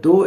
2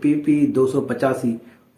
PP 285,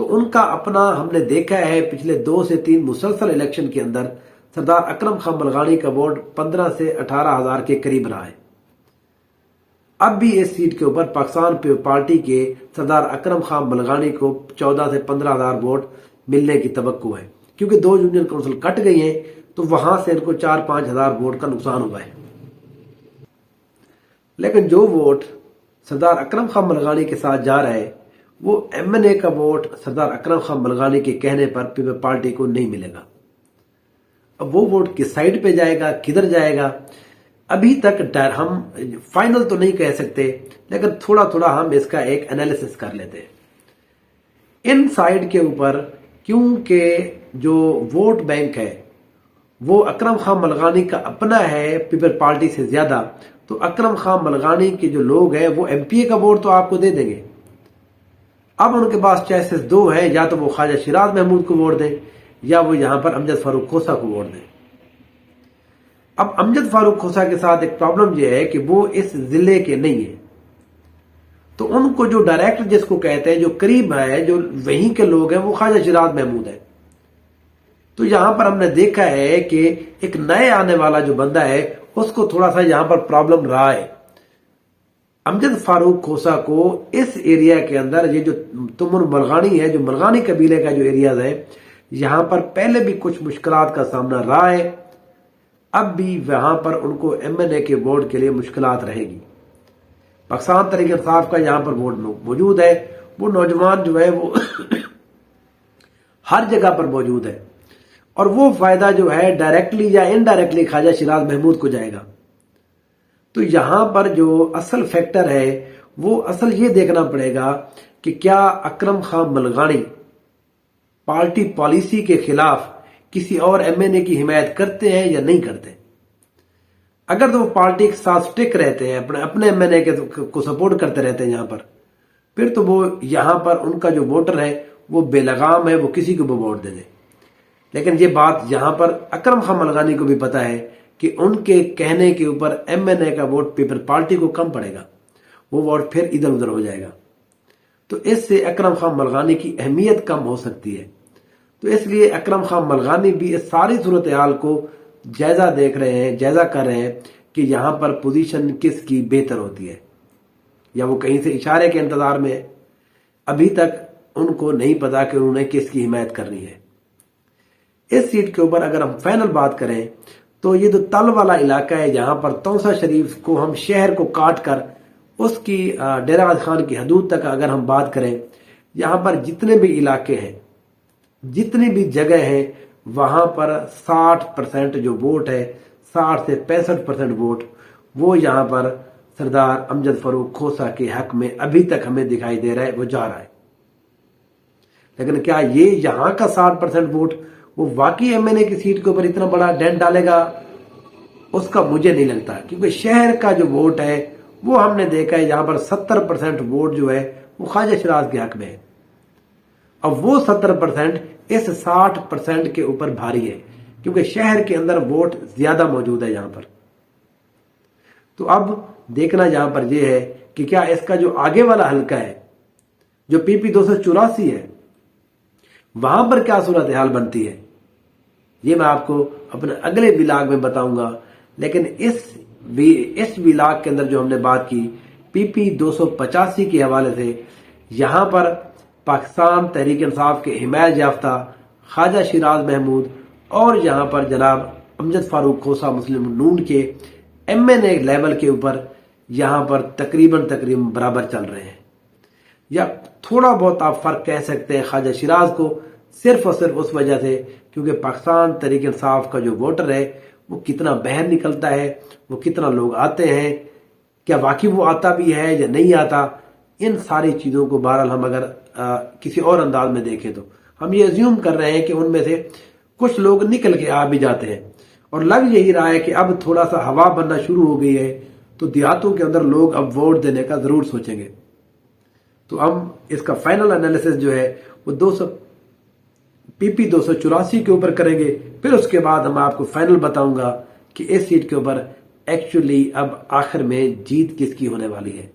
تو ان کا اپنا ہم نے دیکھا ہے پچھلے 2 سے 3 مسلسل الیکشن کے اندر سردار اکرم خان ملغانی کا ووٹ 15 سے 18 ہزار کے قریب رہا ہے. اب بھی اس سیٹ کے اوپر پاکستان پارٹی کے سردار اکرم خان ملغانی کو 14 سے 15 ہزار ووٹ ملنے کی توقع ہے، کیونکہ 2 یونین کونسل کٹ گئی ہیں تو وہاں سے ان کو 4-5 ہزار ووٹ کا نقصان ہوا ہے. لیکن جو ووٹ سردار اکرم خان ملغانی کے ساتھ جا رہا ہے وہ ایم این اے کا ووٹ سردار اکرم خان ملغانی کے کہنے پر پیپل پارٹی کو نہیں ملے گا. اب وہ ووٹ کس سائڈ پہ جائے گا، کدھر جائے گا، ابھی تک ہم فائنل تو نہیں کہہ سکتے، لیکن تھوڑا تھوڑا ہم اس کا ایک انالیسس کر لیتے ہیں. ان سائڈ کے اوپر کیونکہ جو ووٹ بینک ہے وہ اکرم خان ملغانی کا اپنا ہے پیپل پارٹی سے زیادہ، تو اکرم خان ملغانی کے جو لوگ ہیں وہ ایم پی اے کا ووٹ تو آپ کو دے دیں گے. اب ان کے پاس چوائسز 2 ہیں، یا تو وہ خواجہ شیراز محمود کو ووٹ دیں یا وہ یہاں پر امجد فاروق کھوسا کو ووٹ دیں. اب امجد فاروق کھوسا کے ساتھ ایک پرابلم یہ ہے کہ وہ اس ضلع کے نہیں ہیں، تو ان کو جو ڈائریکٹ جس کو کہتے ہیں جو قریب ہے، جو وہیں کے لوگ ہیں، وہ خواجہ شیراز محمود ہے. تو یہاں پر ہم نے دیکھا ہے کہ ایک نئے آنے والا جو بندہ ہے اس کو تھوڑا سا یہاں پر پرابلم رہا ہے. امجد فاروق کھوسا کو اس ایریا کے اندر یہ جو تمن ملغانی ہے، جو ملغانی قبیلے کا جو ایریاز ہے، یہاں پر پہلے بھی کچھ مشکلات کا سامنا رہا ہے، اب بھی وہاں پر ان کو ایم این اے کے ووٹ کے لیے مشکلات رہے گی. پاکستان تحریک انصاف کا یہاں پر ووٹ موجود ہے، وہ نوجوان جو ہے وہ ہر جگہ پر موجود ہے، اور وہ فائدہ جو ہے ڈائریکٹلی یا انڈائریکٹلی خواجہ شیراز محمود کو جائے گا. تو یہاں پر جو اصل فیکٹر ہے وہ اصل یہ دیکھنا پڑے گا کہ کیا اکرم خان ملغانی پارٹی پالیسی کے خلاف کسی اور ایم این اے کی حمایت کرتے ہیں یا نہیں کرتے. اگر تو وہ پارٹی کے ساتھ سٹک رہتے ہیں، اپنے ایم این اے کو سپورٹ کرتے رہتے ہیں یہاں پر، پھر تو وہ یہاں پر ان کا جو ووٹر ہے وہ بے لگام ہے، وہ کسی کو بھی ووٹ دے دے. لیکن یہ بات یہاں پر اکرم خان ملغانی کو بھی پتا ہے کہ ان کے کہنے کے اوپر ایم این اے کا ووٹ پیپل پارٹی کو کم پڑے گا، وہ ووٹ پھر ادھر ادھر ہو جائے گا. تو اس سے اکرم خان ملغانی کی اہمیت کم ہو سکتی ہے. تو اس لیے اکرم خان ملغانی بھی اس ساری صورتحال کو جائزہ دیکھ رہے ہیں، جائزہ کر رہے ہیں کہ یہاں پر پوزیشن کس کی بہتر ہوتی ہے، یا وہ کہیں سے اشارے کے انتظار میں ہے. ابھی تک ان کو نہیں پتا کہ انہوں نے کس کی حمایت کرنی ہے. اس سیٹ کے اوپر اگر ہم فائنل بات کریں تو یہ جو تل والا علاقہ ہے، یہاں پر توسا شریف کو ہم شہر کو کاٹ کر اس کی ڈیرہ غازی خان کی حدود تک اگر ہم بات کریں، یہاں پر جتنے بھی علاقے ہیں، جتنی بھی جگہ ہیں، وہاں پر 60% جو ووٹ ہے، 60 سے 65% ووٹ وہ یہاں پر سردار امجد فاروق کھوسا کے حق میں ابھی تک ہمیں دکھائی دے رہا ہے، وہ جا رہا ہے. لیکن کیا یہ یہاں کا 60% ووٹ وہ واقعی ایم این اے کی سیٹ کے اوپر اتنا بڑا ڈینٹ ڈالے گا؟ اس کا مجھے نہیں لگتا، کیونکہ شہر کا جو ووٹ ہے وہ ہم نے دیکھا ہے یہاں پر 70% ووٹ جو ہے وہ خواجہ شیراز کے حق میں ہے. اب وہ 70% اس 60% کے اوپر بھاری ہے، کیونکہ شہر کے اندر ووٹ زیادہ موجود ہے یہاں پر. تو اب دیکھنا یہاں پر یہ ہے کہ کیا اس کا جو آگے والا حلقہ ہے جو پی پی 284 ہے، وہاں پر کیا صورتحال بنتی ہے، یہ میں آپ کو اپنے اگلے ولاگ میں بتاؤں گا. لیکن اس ولاگ کے اندر جو ہم نے بات کی پی پی 285 کے حوالے سے، یہاں پر پاکستان تحریک انصاف کے حمایت یافتہ خواجہ شیراز محمود اور یہاں پر جناب امجد فاروق کھوسا مسلم نون کے ایم این اے لیول کے اوپر یہاں پر تقریباً برابر چل رہے ہیں. یا تھوڑا بہت آپ فرق کہہ سکتے ہیں خواجہ شیراز کو، صرف اور صرف اس وجہ سے کیونکہ پاکستان تحریک انصاف کا جو ووٹر ہے وہ کتنا باہر نکلتا ہے، وہ کتنا لوگ آتے ہیں، کیا واقعی وہ آتا بھی ہے یا نہیں آتا. ان ساری چیزوں کو بہرحال ہم اگر کسی اور انداز میں دیکھیں تو ہم یہ ازیوم کر رہے ہیں کہ ان میں سے کچھ لوگ نکل کے آ بھی جاتے ہیں، اور لگ یہی رہا ہے کہ اب تھوڑا سا ہوا بننا شروع ہو گئی ہے تو دیہاتوں کے اندر لوگ اب ووٹ دینے کا ضرور سوچیں گے. تو ہم اس کا فائنل انالیسس جو ہے وہ پی پی 284 کے اوپر کریں گے. پھر اس کے بعد ہم آپ کو فائنل بتاؤں گا کہ اس سیٹ کے اوپر ایکچولی اب آخر میں جیت کس کی ہونے والی ہے.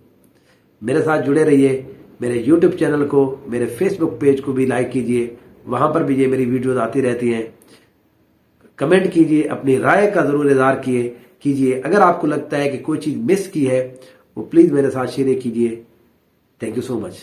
میرے ساتھ جڑے رہیے. میرے یوٹیوب چینل کو، میرے فیس بک پیج کو بھی لائک کیجئے، وہاں پر بھی یہ میری ویڈیوز آتی رہتی ہیں. کمنٹ کیجئے، اپنی رائے کا ضرور اظہار کیجئے. اگر آپ کو لگتا ہے کہ کوئی چیز مس کی ہے وہ پلیز میرے ساتھ شیئر کیجئے. Thank you so much.